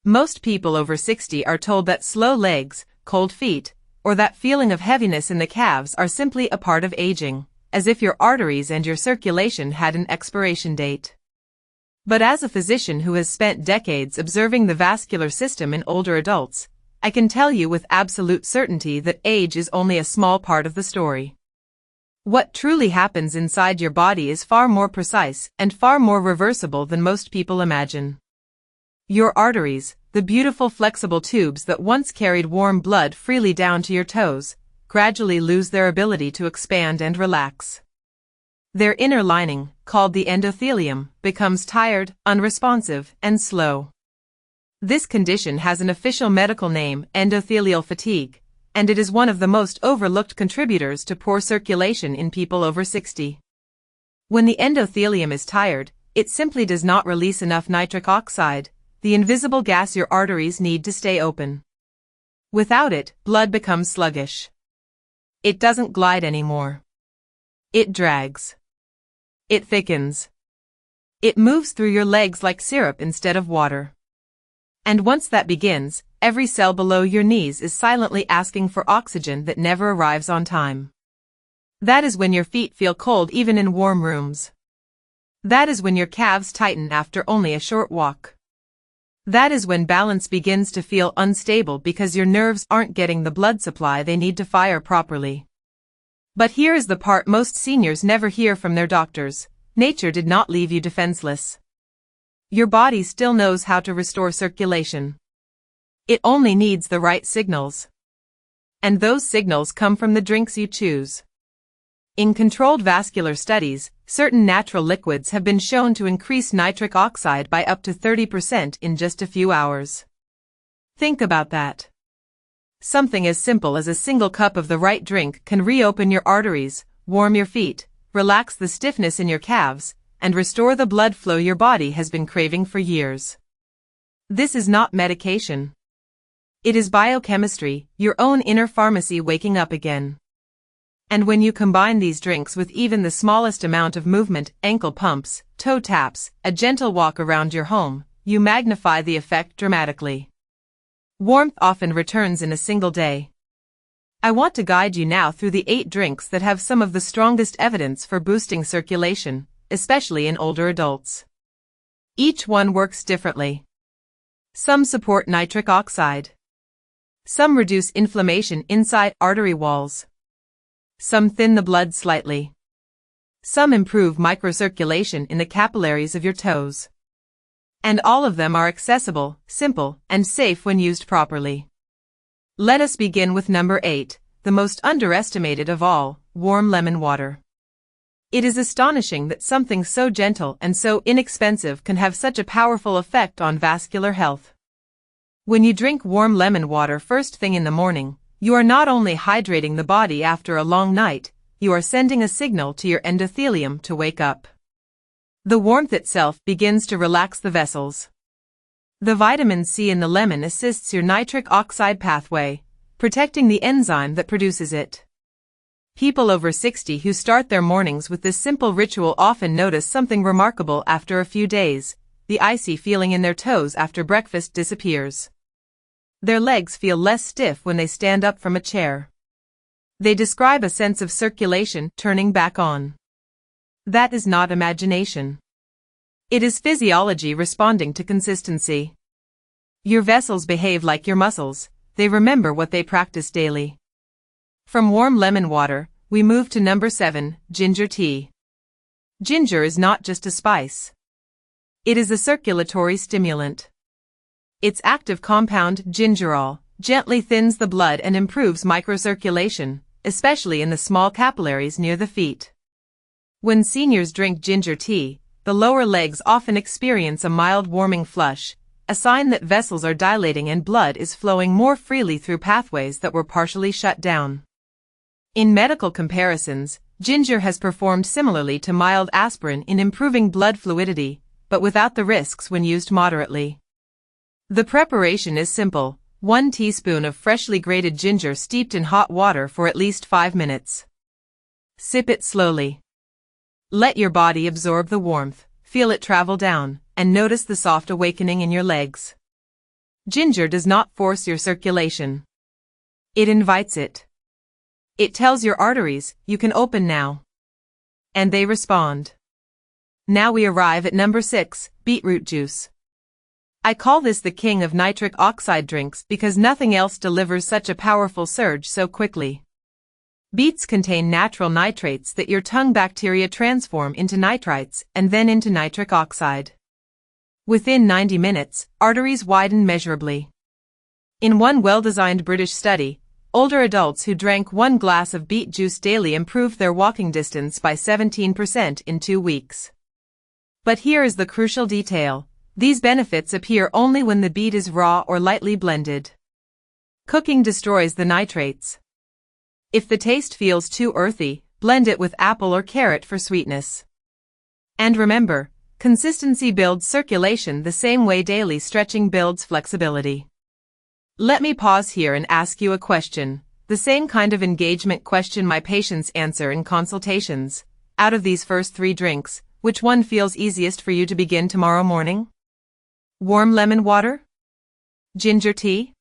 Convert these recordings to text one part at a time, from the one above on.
Most people over 60 are told that slow legs, cold feet, or that feeling of heaviness in the calves are simply a part of aging, as if your arteries and your circulation had an expiration date. But as a physician who has spent decades observing the vascular system in older adults, I can tell you with absolute certainty that age is only a small part of the story. What truly happens inside your body is far more precise and far more reversible than most people imagine. Your arteries, the beautiful flexible tubes that once carried warm blood freely down to your toes, gradually lose their ability to expand and relax. Their inner lining, called the endothelium, becomes tired, unresponsive, and slow. This condition has an official medical name, endothelial fatigue, and it is one of the most overlooked contributors to poor circulation in people over 60. When the endothelium is tired, it simply does not release enough nitric oxide, the invisible gas your arteries need to stay open. Without it, blood becomes sluggish. It doesn't glide anymore. It drags. It thickens. It moves through your legs like syrup instead of water. And once that begins, every cell below your knees is silently asking for oxygen that never arrives on time. That is when your feet feel cold even in warm rooms. That is when your calves tighten after only a short walk. That is when balance begins to feel unstable because your nerves aren't getting the blood supply they need to fire properly. But here is the part most seniors never hear from their doctors: nature did not leave you defenseless. Your body still knows how to restore circulation. It only needs the right signals. And those signals come from the drinks you choose. In controlled vascular studies, certain natural liquids have been shown to increase nitric oxide by up to 30% in just a few hours. Think about that. Something as simple as a single cup of the right drink can reopen your arteries, warm your feet, relax the stiffness in your calves, and restore the blood flow your body has been craving for years. This is not medication. It is biochemistry, your own inner pharmacy waking up again. And when you combine these drinks with even the smallest amount of movement, ankle pumps, toe taps, a gentle walk around your home, you magnify the effect dramatically. Warmth often returns in a single day. I want to guide you now through the 8 drinks that have some of the strongest evidence for boosting circulation, especially in older adults. Each one works differently. Some support nitric oxide. Some reduce inflammation inside artery walls. Some thin the blood slightly. Some improve microcirculation in the capillaries of your toes. And all of them are accessible, simple, and safe when used properly. Let us begin with number 8, the most underestimated of all, warm lemon water. It is astonishing that something so gentle and so inexpensive can have such a powerful effect on vascular health. When you drink warm lemon water first thing in the morning, you are not only hydrating the body after a long night, you are sending a signal to your endothelium to wake up. The warmth itself begins to relax the vessels. The vitamin C in the lemon assists your nitric oxide pathway, protecting the enzyme that produces it. People over 60 who start their mornings with this simple ritual often notice something remarkable after a few days. The icy feeling in their toes after breakfast disappears. Their legs feel less stiff when they stand up from a chair. They describe a sense of circulation turning back on. That is not imagination. It is physiology responding to consistency. Your vessels behave like your muscles, they remember what they practice daily. From warm lemon water, we move to number 7, ginger tea. Ginger is not just a spice. It is a circulatory stimulant. Its active compound, gingerol, gently thins the blood and improves microcirculation, especially in the small capillaries near the feet. When seniors drink ginger tea, the lower legs often experience a mild warming flush, a sign that vessels are dilating and blood is flowing more freely through pathways that were partially shut down. In medical comparisons, ginger has performed similarly to mild aspirin in improving blood fluidity, but without the risks when used moderately. The preparation is simple: 1 teaspoon of freshly grated ginger steeped in hot water for at least 5 minutes. Sip it slowly. Let your body absorb the warmth, feel it travel down, and notice the soft awakening in your legs. Ginger does not force your circulation. It invites it. It tells your arteries, you can open now. And they respond. Now we arrive at number 6, beetroot juice. I call this the king of nitric oxide drinks because nothing else delivers such a powerful surge so quickly. Beets contain natural nitrates that your tongue bacteria transform into nitrites and then into nitric oxide. Within 90 minutes, arteries widen measurably. In one well-designed British study, older adults who drank 1 glass of beet juice daily improved their walking distance by 17% in 2 weeks. But here is the crucial detail. These benefits appear only when the beet is raw or lightly blended. Cooking destroys the nitrates. If the taste feels too earthy, blend it with apple or carrot for sweetness. And remember, consistency builds circulation the same way daily stretching builds flexibility. Let me pause here and ask you a question, the same kind of engagement question my patients answer in consultations. Out of these first 3 drinks, which one feels easiest for you to begin tomorrow morning? Warm lemon water? Ginger tea?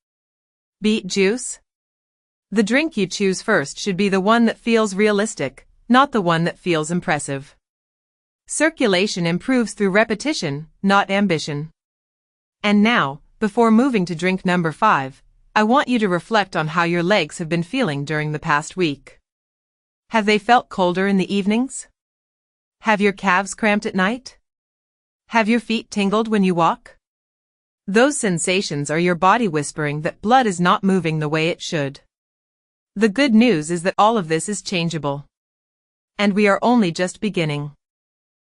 Beet juice? The drink you choose first should be the one that feels realistic, not the one that feels impressive. Circulation improves through repetition, not ambition. And now, before moving to drink number 5, I want you to reflect on how your legs have been feeling during the past week. Have they felt colder in the evenings? Have your calves cramped at night? Have your feet tingled when you walk? Those sensations are your body whispering that blood is not moving the way it should. The good news is that all of this is changeable. And we are only just beginning.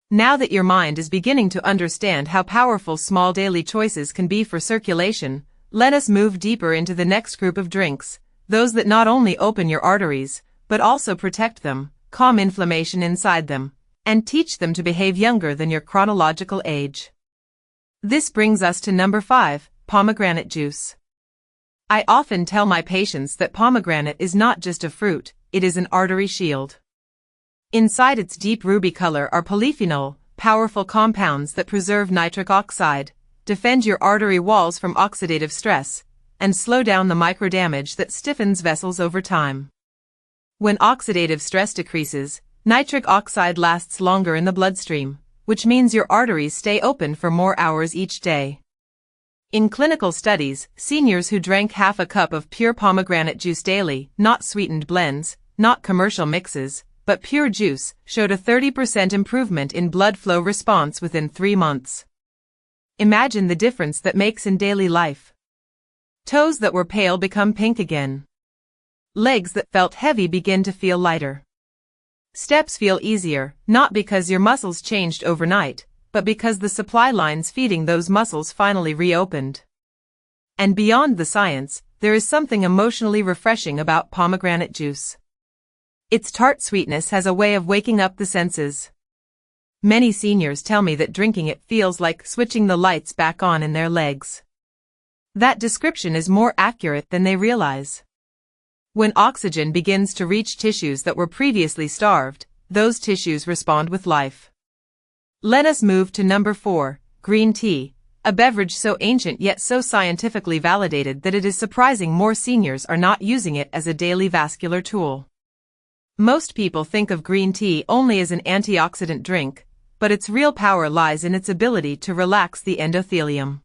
Now that your mind is beginning to understand how powerful small daily choices can be for circulation, let us move deeper into the next group of drinks, those that not only open your arteries, but also protect them, calm inflammation inside them, and teach them to behave younger than your chronological age. This brings us to number 5, pomegranate juice. I often tell my patients that pomegranate is not just a fruit, it is an artery shield. Inside its deep ruby color are polyphenol, powerful compounds that preserve nitric oxide, defend your artery walls from oxidative stress, and slow down the microdamage that stiffens vessels over time. When oxidative stress decreases, nitric oxide lasts longer in the bloodstream, which means your arteries stay open for more hours each day. In clinical studies, seniors who drank half a cup of pure pomegranate juice daily, not sweetened blends, not commercial mixes, but pure juice, showed a 30% improvement in blood flow response within 3 months. Imagine the difference that makes in daily life. Toes that were pale become pink again. Legs that felt heavy begin to feel lighter. Steps feel easier, not because your muscles changed overnight, but because the supply lines feeding those muscles finally reopened. And beyond the science, there is something emotionally refreshing about pomegranate juice. Its tart sweetness has a way of waking up the senses. Many seniors tell me that drinking it feels like switching the lights back on in their legs. That description is more accurate than they realize. When oxygen begins to reach tissues that were previously starved, those tissues respond with life. Let us move to number 4, green tea, a beverage so ancient yet so scientifically validated that it is surprising more seniors are not using it as a daily vascular tool. Most people think of green tea only as an antioxidant drink, but its real power lies in its ability to relax the endothelium.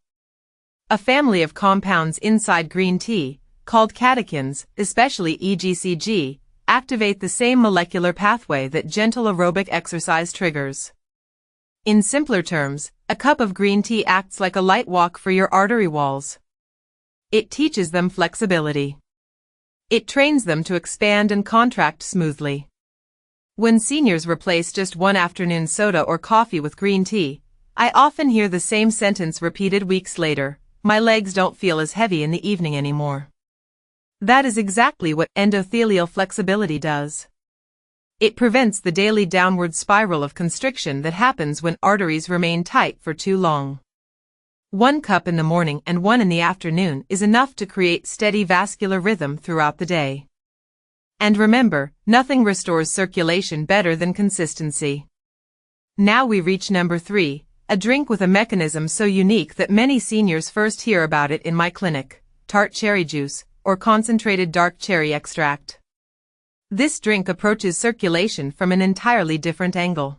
A family of compounds inside green tea, called catechins, especially EGCG, activate the same molecular pathway that gentle aerobic exercise triggers. In simpler terms, a cup of green tea acts like a light walk for your artery walls. It teaches them flexibility. It trains them to expand and contract smoothly. When seniors replace just one afternoon soda or coffee with green tea, I often hear the same sentence repeated weeks later: "My legs don't feel as heavy in the evening anymore." That is exactly what endothelial flexibility does. It prevents the daily downward spiral of constriction that happens when arteries remain tight for too long. 1 cup in the morning and 1 in the afternoon is enough to create steady vascular rhythm throughout the day. And remember, nothing restores circulation better than consistency. Now we reach number 3, a drink with a mechanism so unique that many seniors first hear about it in my clinic: tart cherry juice, or concentrated dark cherry extract. This drink approaches circulation from an entirely different angle.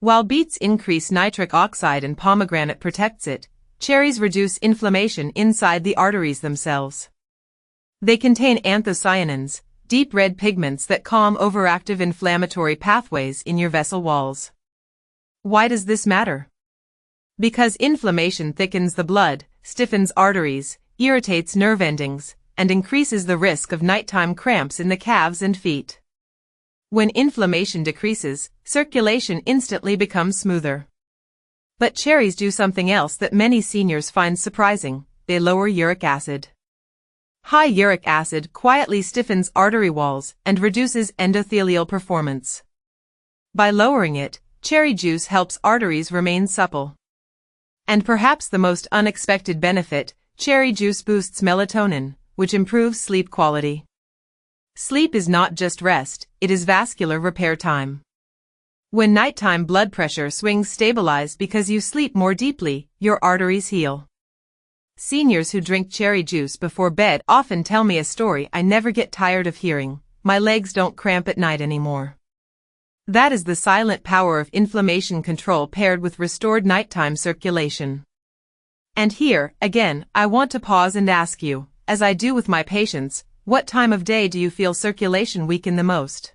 While beets increase nitric oxide and pomegranate protects it, cherries reduce inflammation inside the arteries themselves. They contain anthocyanins, deep red pigments that calm overactive inflammatory pathways in your vessel walls. Why does this matter? Because inflammation thickens the blood, stiffens arteries, irritates nerve endings, and increases the risk of nighttime cramps in the calves and feet. When inflammation decreases, circulation instantly becomes smoother. But cherries do something else that many seniors find surprising: they lower uric acid. High uric acid quietly stiffens artery walls and reduces endothelial performance. By lowering it, cherry juice helps arteries remain supple. And perhaps the most unexpected benefit, cherry juice boosts melatonin, which improves sleep quality. Sleep is not just rest, it is vascular repair time. When nighttime blood pressure swings stabilize because you sleep more deeply, your arteries heal. Seniors who drink cherry juice before bed often tell me a story I never get tired of hearing: my legs don't cramp at night anymore. That is the silent power of inflammation control paired with restored nighttime circulation. And here, again, I want to pause and ask you, as I do with my patients, what time of day do you feel circulation weaken the most?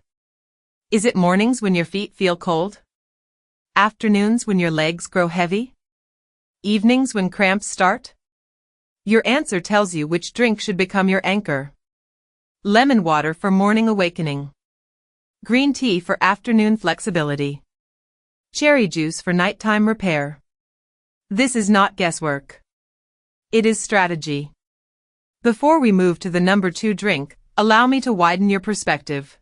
Is it mornings when your feet feel cold? Afternoons when your legs grow heavy? Evenings when cramps start? Your answer tells you which drink should become your anchor. Lemon water for morning awakening. Green tea for afternoon flexibility. Cherry juice for nighttime repair. This is not guesswork. It is strategy. Before we move to the number 2 drink, allow me to widen your perspective.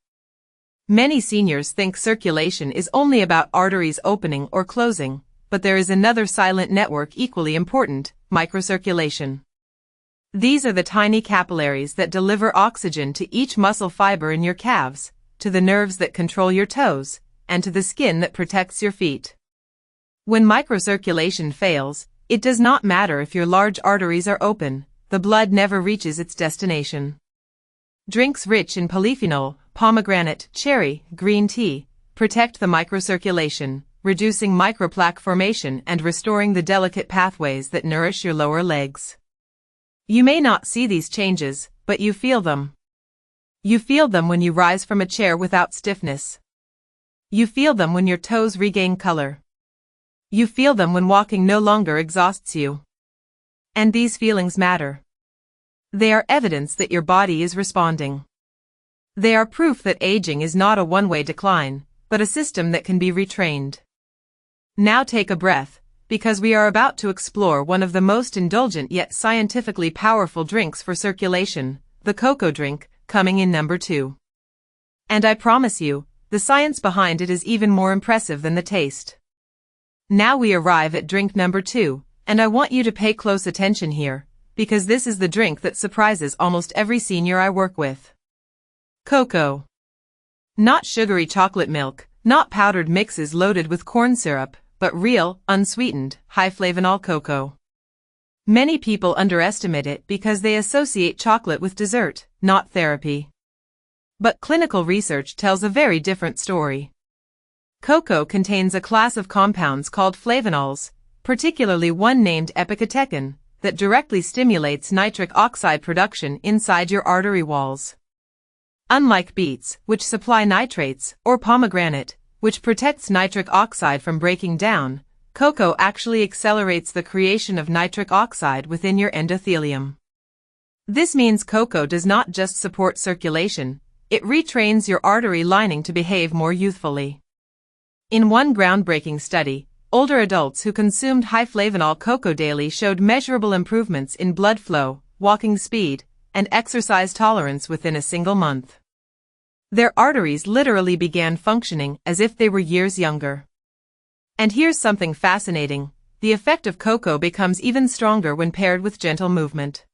Many seniors think circulation is only about arteries opening or closing, but there is another silent network equally important: microcirculation. These are the tiny capillaries that deliver oxygen to each muscle fiber in your calves, to the nerves that control your toes, and to the skin that protects your feet. When microcirculation fails, it does not matter if your large arteries are open, the blood never reaches its destination. Drinks rich in polyphenol, pomegranate, cherry, green tea, protect the microcirculation, reducing microplaque formation and restoring the delicate pathways that nourish your lower legs. You may not see these changes, but you feel them. You feel them when you rise from a chair without stiffness. You feel them when your toes regain color. You feel them when walking no longer exhausts you. And these feelings matter. They are evidence that your body is responding. They are proof that aging is not a one-way decline, but a system that can be retrained. Now take a breath, because we are about to explore one of the most indulgent yet scientifically powerful drinks for circulation, the cocoa drink, coming in number 2. And I promise you, the science behind it is even more impressive than the taste. Now we arrive at drink number 2, and I want you to pay close attention here, because this is the drink that surprises almost every senior I work with. Cocoa. Not sugary chocolate milk, not powdered mixes loaded with corn syrup, but real, unsweetened, high flavanol cocoa. Many people underestimate it because they associate chocolate with dessert, not therapy. But clinical research tells a very different story. Cocoa contains a class of compounds called flavonols, particularly one named epicatechin, that directly stimulates nitric oxide production inside your artery walls. Unlike beets, which supply nitrates, or pomegranate, which protects nitric oxide from breaking down, cocoa actually accelerates the creation of nitric oxide within your endothelium. This means cocoa does not just support circulation, it retrains your artery lining to behave more youthfully. In one groundbreaking study, older adults who consumed high flavanol cocoa daily showed measurable improvements in blood flow, walking speed, and exercise tolerance within a single month. Their arteries literally began functioning as if they were years younger. And here's something fascinating: the effect of cocoa becomes even stronger when paired with gentle movement.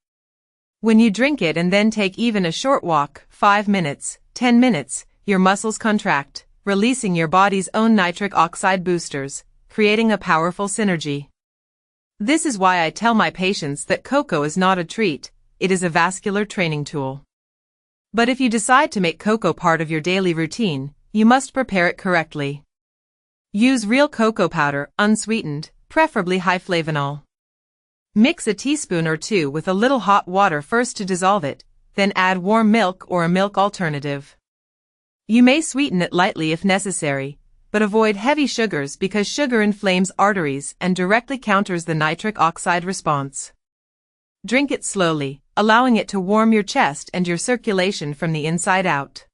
When you drink it and then take even a short walk, 5 minutes, 10 minutes, your muscles contract, releasing your body's own nitric oxide boosters, creating a powerful synergy. This is why I tell my patients that cocoa is not a treat, it is a vascular training tool. But if you decide to make cocoa part of your daily routine, you must prepare it correctly. Use real cocoa powder, unsweetened, preferably high flavanol. Mix a teaspoon or two with a little hot water first to dissolve it, then add warm milk or a milk alternative. You may sweeten it lightly if necessary, but avoid heavy sugars because sugar inflames arteries and directly counters the nitric oxide response. Drink it slowly, allowing it to warm your chest and your circulation from the inside out.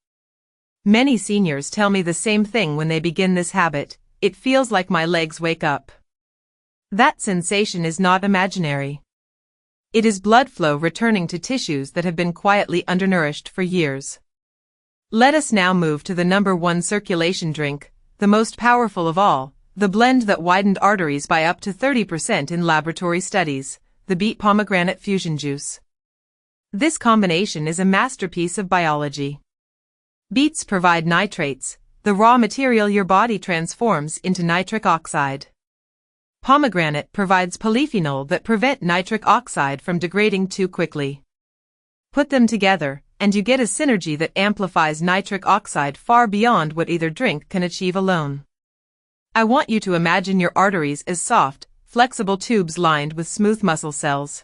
Many seniors tell me the same thing when they begin this habit: it feels like my legs wake up. That sensation is not imaginary. It is blood flow returning to tissues that have been quietly undernourished for years. Let us now move to the number one circulation drink, the most powerful of all, the blend that widened arteries by up to 30% in laboratory studies, the beet pomegranate fusion juice. This combination is a masterpiece of biology. Beets provide nitrates, the raw material your body transforms into nitric oxide. Pomegranate provides polyphenol that prevent nitric oxide from degrading too quickly. Put them together, and you get a synergy that amplifies nitric oxide far beyond what either drink can achieve alone. I want you to imagine your arteries as soft, flexible tubes lined with smooth muscle cells.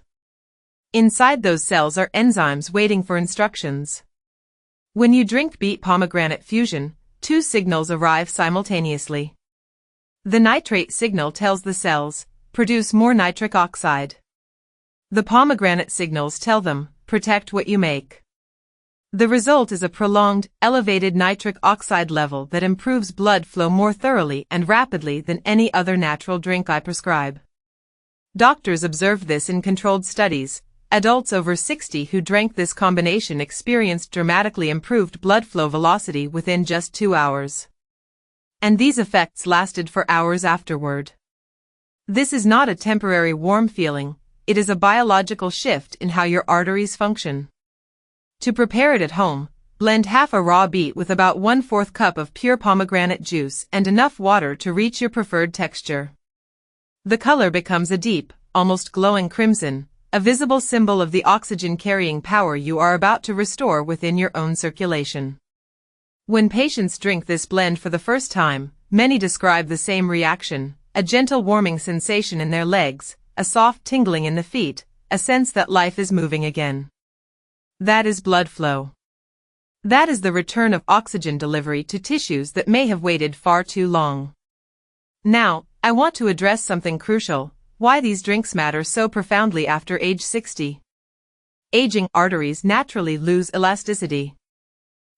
Inside those cells are enzymes waiting for instructions. When you drink beet pomegranate fusion, two signals arrive simultaneously. The nitrate signal tells the cells, produce more nitric oxide. The pomegranate signals tell them, protect what you make. The result is a prolonged, elevated nitric oxide level that improves blood flow more thoroughly and rapidly than any other natural drink I prescribe. Doctors observed this in controlled studies. Adults over 60 who drank this combination experienced dramatically improved blood flow velocity within just 2 hours. And these effects lasted for hours afterward. This is not a temporary warm feeling, it is a biological shift in how your arteries function. To prepare it at home, blend half a raw beet with about 1/4 cup of pure pomegranate juice and enough water to reach your preferred texture. The color becomes a deep, almost glowing crimson, a visible symbol of the oxygen-carrying power you are about to restore within your own circulation. When patients drink this blend for the first time, many describe the same reaction: a gentle warming sensation in their legs, a soft tingling in the feet, a sense that life is moving again. That is blood flow. That is the return of oxygen delivery to tissues that may have waited far too long. Now, I want to address something crucial: why these drinks matter so profoundly after age 60. Aging arteries naturally lose elasticity.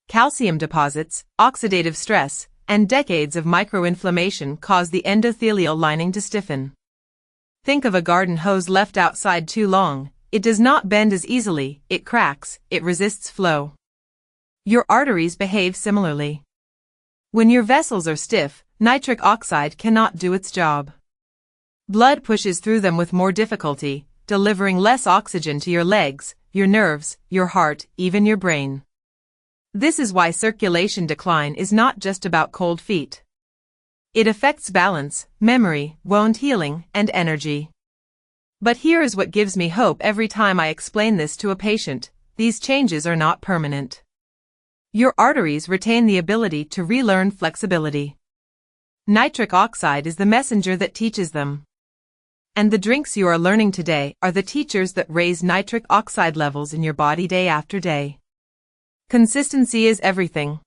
Calcium deposits, oxidative stress, and decades of microinflammation cause the endothelial lining to stiffen. Think of a garden hose left outside too long. It does not bend as easily, it cracks, it resists flow. Your arteries behave similarly. When your vessels are stiff, nitric oxide cannot do its job. Blood pushes through them with more difficulty, delivering less oxygen to your legs, your nerves, your heart, even your brain. This is why circulation decline is not just about cold feet. It affects balance, memory, wound healing, and energy. But here is what gives me hope every time I explain this to a patient: these changes are not permanent. Your arteries retain the ability to relearn flexibility. Nitric oxide is the messenger that teaches them. And the drinks you are learning today are the teachers that raise nitric oxide levels in your body day after day. Consistency is everything.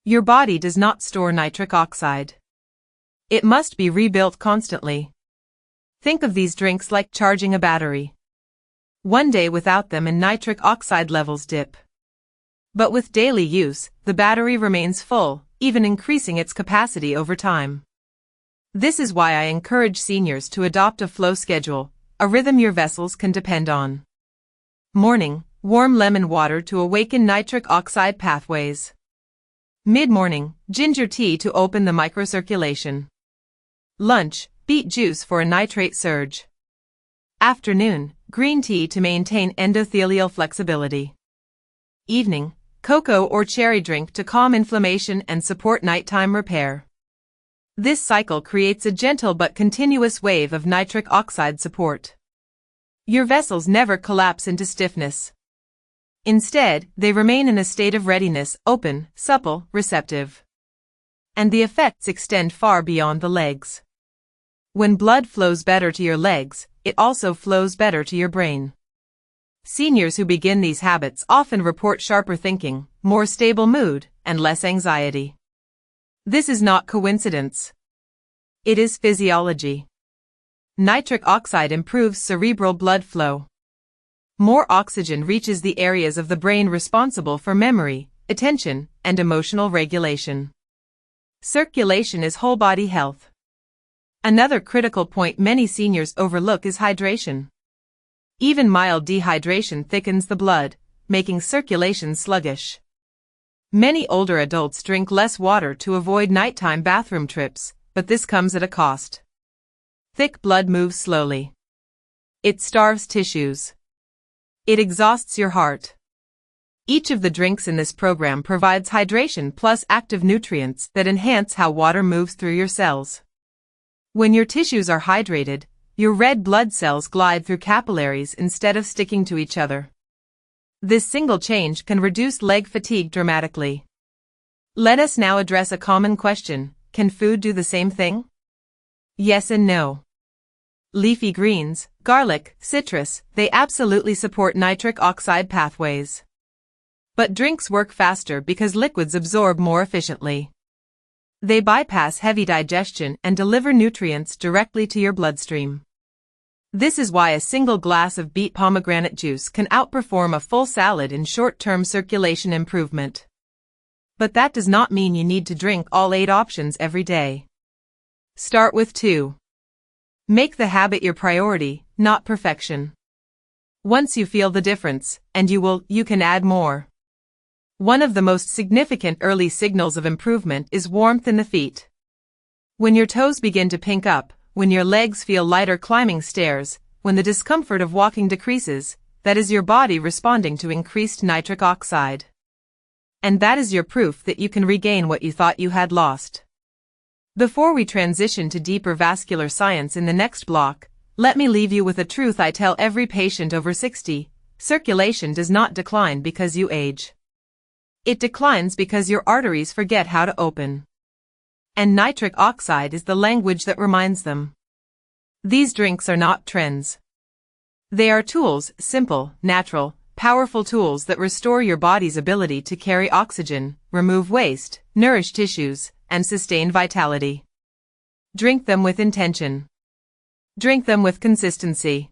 Your body does not store nitric oxide. It must be rebuilt constantly. Think of these drinks like charging a battery. One day without them and nitric oxide levels dip. But with daily use, the battery remains full, even increasing its capacity over time. This is why I encourage seniors to adopt a flow schedule, a rhythm your vessels can depend on. Morning, warm lemon water to awaken nitric oxide pathways. Mid-morning, ginger tea to open the microcirculation. Lunch, beet juice for a nitrate surge. Afternoon, green tea to maintain endothelial flexibility. Evening, cocoa or cherry drink to calm inflammation and support nighttime repair. This cycle creates a gentle but continuous wave of nitric oxide support. Your vessels never collapse into stiffness. Instead, they remain in a state of readiness, open, supple, receptive. And the effects extend far beyond the legs. When blood flows better to your legs, it also flows better to your brain. Seniors who begin these habits often report sharper thinking, more stable mood, and less anxiety. This is not coincidence. It is physiology. Nitric oxide improves cerebral blood flow. More oxygen reaches the areas of the brain responsible for memory, attention, and emotional regulation. Circulation is whole body health. Another critical point many seniors overlook is hydration. Even mild dehydration thickens the blood, making circulation sluggish. Many older adults drink less water to avoid nighttime bathroom trips, but this comes at a cost. Thick blood moves slowly. It starves tissues. It exhausts your heart. Each of the drinks in this program provides hydration plus active nutrients that enhance how water moves through your cells. When your tissues are hydrated, your red blood cells glide through capillaries instead of sticking to each other. This single change can reduce leg fatigue dramatically. Let us now address a common question: can food do the same thing? Yes and no. Leafy greens, garlic, citrus, they absolutely support nitric oxide pathways. But drinks work faster because liquids absorb more efficiently. They bypass heavy digestion and deliver nutrients directly to your bloodstream. This is why a single glass of beet pomegranate juice can outperform a full salad in short-term circulation improvement. But that does not mean you need to drink all 8 options every day. Start with 2. Make the habit your priority, not perfection. Once you feel the difference, and you can add more. One of the most significant early signals of improvement is warmth in the feet. When your toes begin to pink up, when your legs feel lighter climbing stairs, when the discomfort of walking decreases, that is your body responding to increased nitric oxide. And that is your proof that you can regain what you thought you had lost. Before we transition to deeper vascular science in the next block, let me leave you with a truth I tell every patient over 60: circulation does not decline because you age. It declines because your arteries forget how to open. And nitric oxide is the language that reminds them. These drinks are not trends. They are tools, simple, natural, powerful tools that restore your body's ability to carry oxygen, remove waste, nourish tissues, and sustain vitality. Drink them with intention. Drink them with consistency.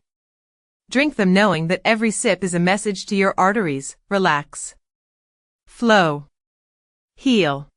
Drink them knowing that every sip is a message to your arteries: relax, flow, heal.